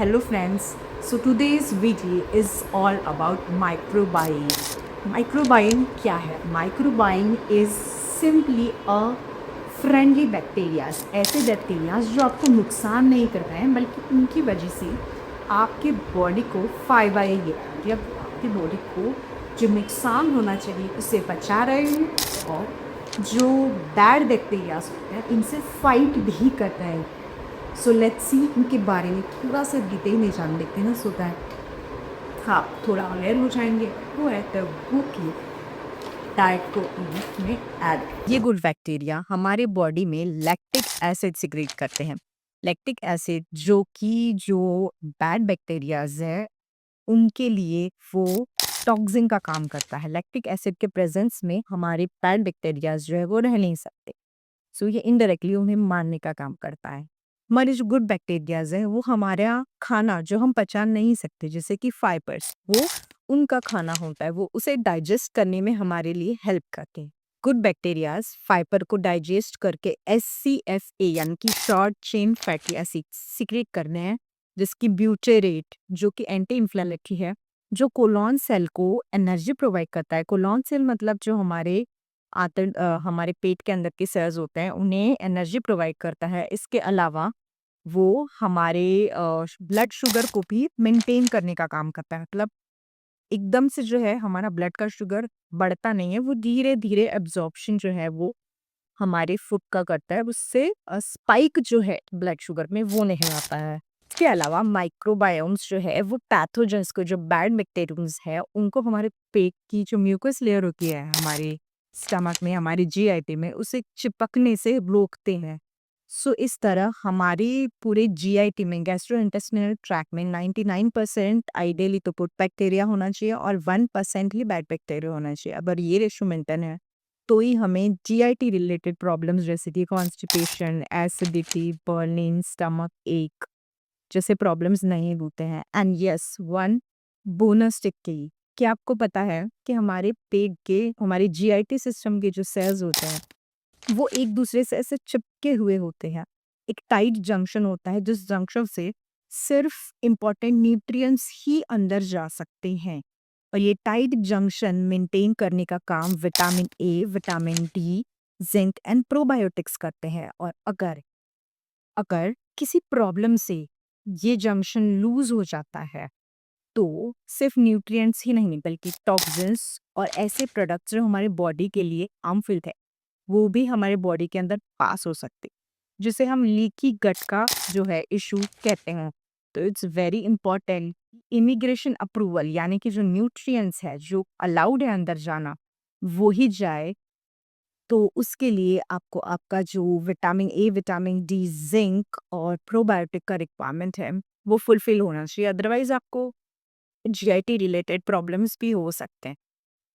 Hello friends. So today's video is all about microbiome. Microbiome क्या है? Microbiome is simply a friendly bacteria. ऐसे bacterias जो आपको नुकसान नहीं करते हैं बल्कि उनकी वजह से आपके बॉडी को फ़ायदा ही है या आपकी बॉडी को जो नुकसान होना चाहिए उससे बचा रहे हैं और जो बैड बैक्टीरियाज होते हैं इनसे फाइट भी करते हैं. सो लेट्स सी इनके बारे में थोड़ा सा डिटेल में जान लेते हैं सो दैट आप थोड़ा अवेयर हो जाएंगे. वो है तो वो की डाइट को में ऐड. ये गुड बैक्टीरिया हमारे बॉडी में लैक्टिक एसिड सिक्रेट करते हैं। लैक्टिक एसिड जो बैड बैक्टीरियाज है उनके लिए वो टॉक्सिन का काम करता है। लैक्टिक एसिड के प्रेजेंस में हमारे बैड बैक्टीरियाज जो है वो रह नहीं सकते। सो ये इनडायरेक्टली उन्हें मारने का काम करता है। हमारे जो गुड बैक्टीरियाज है वो हमारा खाना जो हम पचा नहीं सकते जैसे कि फाइबर्स वो उनका खाना होता है, वो उसे डाइजेस्ट करने में हमारे लिए हेल्प करते हैं। गुड बैक्टीरियाज फाइबर को डाइजेस्ट करके SCFA यानी कि short chain fatty acid secrete करने हैं, जिसकी ब्यूटेरेट जो कि एंटी इंफ्लेमेटरी है, जो कोलॉन सेल को एनर्जी प्रोवाइड करता है। कोलॉन सेल मतलब जो हमारे पेट के अंदर के सेल्स होते हैं उन्हें एनर्जी प्रोवाइड करता है। इसके अलावा वो हमारे ब्लड शुगर को भी मेंटेन करने का काम करता है। मतलब एकदम से जो है हमारा ब्लड का शुगर बढ़ता नहीं है, वो धीरे-धीरे एब्ज़ॉर्प्शन जो है वो हमारे फूड का करता है, उससे स्पाइक जो है ब्लड शुगर में वो नहीं आता है। इसके अलावा माइक्रोबायोम्स जो है वो पैथोजेंस को, जो बैड बैक्टीरियम्स है उनको हमारे पेट की जो म्यूकस लेयर होती है हमारे स्टमक में, हमारे जीआईटी में, उसे चिपकने से रोकते हैं। सो इस तरह हमारी पूरे जीआईटी में, गैस्ट्रोइंटेस्टिनल ट्रैक्ट में 99% आइडियली तो गुड बैक्टीरिया होना चाहिए और 1% ही बैड बैक्टीरिया होना चाहिए। अगर ये रेशो मेंटेन है तो ही हमें जीआईटी रिलेटेड प्रॉब्लम्स जैसे कि कॉन्स्टिपेशन, एसिडिटी, बर्निंग, स्टमक एक जैसे प्रॉब्लम्स नहीं होते हैं। And yes, one bonus tip की, क्या आपको पता है कि हमारे पेट के, हमारे जीआईटी सिस्टम के जो सेल्स होते हैं वो एक दूसरे से ऐसे चिपके हुए होते हैं। एक टाइट जंक्शन होता है जिस जंक्शन से सिर्फ इम्पोर्टेंट न्यूट्रिएंट्स ही अंदर जा सकते हैं, और ये टाइट जंक्शन मेंटेन करने का काम vitamin A, vitamin D, zinc and probiotics करते हैं। और अगर अगर किसी प्रॉब्लम से ये जंक्शन लूज हो जाता है तो सिर्फ न्यूट्रिएंट्स ही नहीं बल्कि टॉक्सिन्स और ऐसे प्रोडक्ट्स जो हमारे बॉडी के लिए हार्मफुल थे वो भी हमारे बॉडी के अंदर पास हो सकते, जिसे हम लीकी गट का जो है इशू कहते हैं। तो it's very important, immigration approval यानी कि जो न्यूट्रिएंट्स है जो अलाउड है अंदर जाना वो ही जाए। तो उसके लिए आपको आपका जो vitamin A, vitamin D, zinc और प्रोबायोटिक का रिक्वायरमेंट है वो फुलफिल होना चाहिए, अदरवाइज आपको जीआईटी रिलेटेड प्रॉब्लम्स भी हो सकते हैं।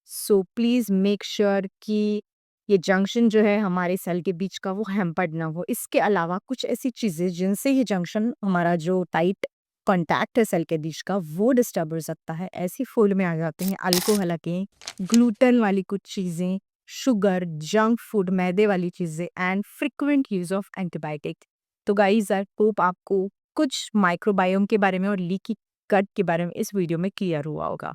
सो प्लीज़ मेक श्योर कि ये जंक्शन जो है हमारे सेल के बीच का वो हैम्पर्ड ना हो। इसके अलावा कुछ ऐसी चीज़ें जिनसे ये जंक्शन, हमारा जो टाइट कॉन्टैक्ट है सेल के बीच का, वो डिस्टर्ब हो सकता है। ऐसी फूड में आ जाते हैं अल्कोहल के, ग्लूटेन वाली कुछ चीज़ें, शुगर, जंक फूड, मैदे वाली चीज़ें and frequent use of antibiotic. तो गाइज़ आई होप आपको कुछ माइक्रोबायोम के बारे में और लीकी गट के बारे में इस वीडियो में क्लियर हुआ होगा।